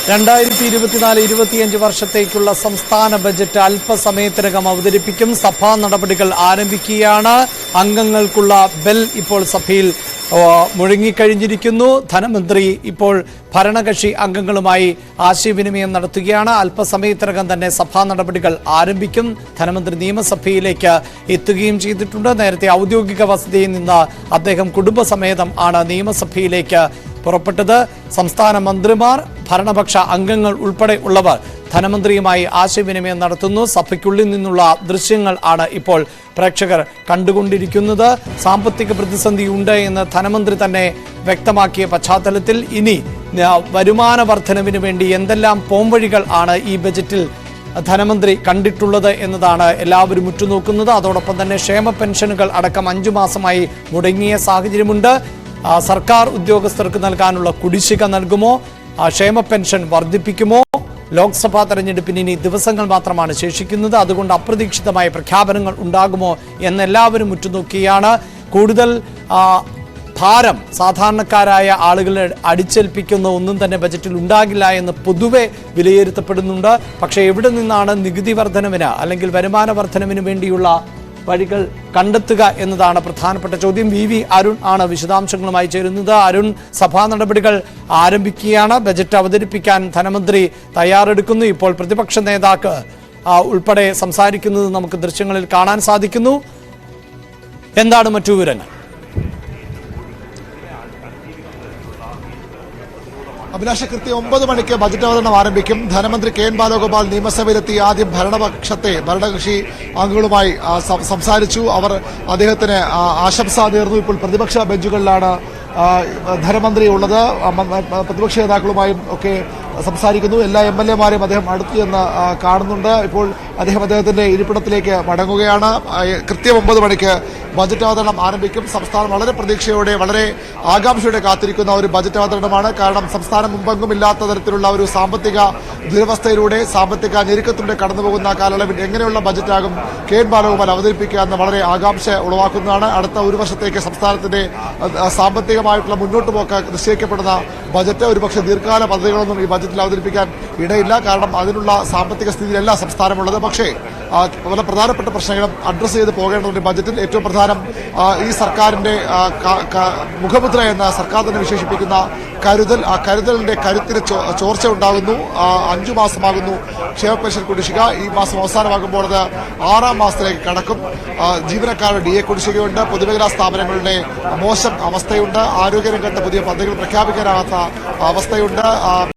2024-25 വർഷത്തേക്കുള്ള സംസ്ഥാന ബജറ്റ് അല്പസമയത്തിനകം അവതരിപ്പിക്കും. സഭാ നടപടികൾ ആരംഭിക്കുകയാണ്. അംഗങ്ങൾക്കുള്ള ബെൽ ഇപ്പോൾ സഭയിൽ മുഴങ്ങിക്കഴിഞ്ഞിരിക്കുന്നു. ധനമന്ത്രി ഇപ്പോൾ ഭരണകക്ഷി അംഗങ്ങളുമായി ആശയവിനിമയം നടത്തുകയാണ്. അല്പസമയത്തിനകം തന്നെ സഭാ നടപടികൾ ആരംഭിക്കും. ധനമന്ത്രി നിയമസഭയിലേക്ക് എത്തുകയും ചെയ്തിട്ടുണ്ട്. നേരത്തെ ഔദ്യോഗിക വസതിയിൽ നിന്ന് അദ്ദേഹം കുടുംബസമേതം ആണ് നിയമസഭയിലേക്ക് പുറപ്പെട്ടത്. സംസ്ഥാന മന്ത്രിമാർ, ഭരണപക്ഷ അംഗങ്ങൾ ഉൾപ്പെടെ ഉള്ളവർ ധനമന്ത്രിയുമായി ആശയവിനിമയം നടത്തുന്നു. സഭയ്ക്കുള്ളിൽ നിന്നുള്ള ദൃശ്യങ്ങൾ ആണ് ഇപ്പോൾ പ്രേക്ഷകർ കണ്ടുകൊണ്ടിരിക്കുന്നത്. സാമ്പത്തിക പ്രതിസന്ധി ഉണ്ട് എന്ന് ധനമന്ത്രി തന്നെ വ്യക്തമാക്കിയ പശ്ചാത്തലത്തിൽ ഇനി വരുമാന വർധനവിന് വേണ്ടി എന്തെല്ലാം പോംവഴികൾ ആണ് ഈ ബജറ്റിൽ ധനമന്ത്രി കണ്ടിട്ടുള്ളത് എന്നതാണ് എല്ലാവരും ഉറ്റുനോക്കുന്നത്. അതോടൊപ്പം തന്നെ ക്ഷേമ പെൻഷനുകൾ അടക്കം 5 മാസമായി മുടങ്ങിയ സാഹചര്യമുണ്ട്. സർക്കാർ ഉദ്യോഗസ്ഥർക്ക് നൽകാനുള്ള കുടിശ്ശിക നൽകുമോ? ക്ഷേമ പെൻഷൻ വർദ്ധിപ്പിക്കുമോ? ലോക്സഭാ തെരഞ്ഞെടുപ്പിന് ഇനി ദിവസങ്ങൾ മാത്രമാണ് ശേഷിക്കുന്നത്. അതുകൊണ്ട് അപ്രതീക്ഷിതമായ പ്രഖ്യാപനങ്ങൾ ഉണ്ടാകുമോ എന്നെല്ലാവരും ഉറ്റുനോക്കിയാണ്. കൂടുതൽ ഭാരം സാധാരണക്കാരായ ആളുകളെ അടിച്ചേൽപ്പിക്കുന്ന ഒന്നും തന്നെ ബജറ്റിൽ ഉണ്ടാകില്ല എന്ന് പൊതുവെ വിലയിരുത്തപ്പെടുന്നുണ്ട്. പക്ഷേ എവിടെ നിന്നാണ് നികുതി വർധനവിന് അല്ലെങ്കിൽ വരുമാന വർധനവിന് വേണ്ടിയുള്ള വഴികൾ കണ്ടെത്തുക എന്നതാണ് പ്രധാനപ്പെട്ട ചോദ്യം. വി അരുൺ ആണ് വിശദാംശങ്ങളുമായി ചേരുന്നത്. അരുൺ, സഭാ നടപടികൾ ആരംഭിക്കുകയാണ്. ബജറ്റ് അവതരിപ്പിക്കാൻ ധനമന്ത്രി തയ്യാറെടുക്കുന്നു. ഇപ്പോൾ പ്രതിപക്ഷ നേതാക്കൾ ഉൾപ്പെടെ സംസാരിക്കുന്നത് നമുക്ക് ദൃശ്യങ്ങളിൽ കാണാൻ സാധിക്കുന്നു. എന്താണ് മറ്റു വിവരങ്ങൾ? അഭിലാഷ, കൃത്യം 9 മണിക്ക് ബജറ്റ് അവതരണം ആരംഭിക്കും. ധനമന്ത്രി കെ എൻ ബാലഗോപാൽ നിയമസഭയിലെത്തി ആദ്യം ഭരണകക്ഷി അംഗങ്ങളുമായി സംസാരിച്ചു. അവർ അദ്ദേഹത്തിന് ആശംസ നേർന്നു. ഇപ്പോൾ പ്രതിപക്ഷ ബെഞ്ചുകളിലാണ് ധനമന്ത്രി ഉള്ളത്. പ്രതിപക്ഷ നേതാക്കളുമായും ഒക്കെ സംസാരിക്കുന്നു. എല്ലാ MLA-മാരെയും അദ്ദേഹം അടുത്തു ചെന്ന് കാണുന്നുണ്ട്. ഇപ്പോൾ അദ്ദേഹത്തിന്റെ ഇരിപ്പിടത്തിലേക്ക് മടങ്ങുകയാണ്. കൃത്യം 9 മണിക്ക് ബജറ്റ് അവതരണം ആരംഭിക്കും. സംസ്ഥാനം വളരെ പ്രതീക്ഷയോടെ, വളരെ ആകാംക്ഷയോടെ കാത്തിരിക്കുന്ന ഒരു ബജറ്റ് അവതരണമാണ്. കാരണം സംസ്ഥാനം മുമ്പെങ്കും ഇല്ലാത്ത തരത്തിലുള്ള ഒരു സാമ്പത്തിക ദുരവസ്ഥയിലൂടെ, സാമ്പത്തിക ഞെരുക്കത്തിലൂടെ കടന്നുപോകുന്ന കാലയളവിൽ എങ്ങനെയുള്ള ബജറ്റാകും കെ എൻ ബാലഗോപാൽ അവതരിപ്പിക്കുക എന്ന് വളരെ ആകാംക്ഷ ഉളവാക്കുന്നതാണ്. അടുത്ത ഒരു വർഷത്തേക്ക് സംസ്ഥാനത്തിന്റെ സാമ്പത്തികമായിട്ടുള്ള മുന്നോട്ട് പോക്ക് നിശ്ചയിക്കപ്പെടുന്ന ബജറ്റ് ഒരുപക്ഷെ ദീർഘകാല പദ്ധതികളൊന്നും ഈ ബജറ്റിൽ അവതരിപ്പിക്കാൻ ഇടയില്ല. കാരണം അതിനുള്ള സാമ്പത്തിക സ്ഥിതിയിലല്ല സംസ്ഥാനമുള്ളത്. പക്ഷേ വളരെ പ്രധാനപ്പെട്ട പ്രശ്നങ്ങളും അഡ്രസ്സ് ചെയ്ത് പോകേണ്ടതുണ്ട്. ബജറ്റിൽ ഏറ്റവും പ്രധാനം ഈ സർക്കാരിന്റെ മുഖമുദ്ര എന്ന സർക്കാർ തന്നെ വിശേഷിപ്പിക്കുന്ന കരുതൽ. ആ കരുതലിന്റെ കരുത്തിന് ചോർച്ച ഉണ്ടാകുന്നു. 5 മാസമാകുന്നു ക്ഷേമ പെൻഷൻ കുടിശ്ശിക. ഈ മാസം അവസാനമാകുമ്പോൾ അത് 6ാം മാസത്തിലേക്ക് കടക്കും. ജീവനക്കാരുടെ DA കുടിശ്ശികയുണ്ട്. പൊതുമേഖലാ സ്ഥാപനങ്ങളുടെ മോശം അവസ്ഥയുണ്ട്. ആരോഗ്യരംഗത്ത് പുതിയ പദ്ധതികൾ പ്രഖ്യാപിക്കാനാകാത്ത അവസ്ഥയുണ്ട്.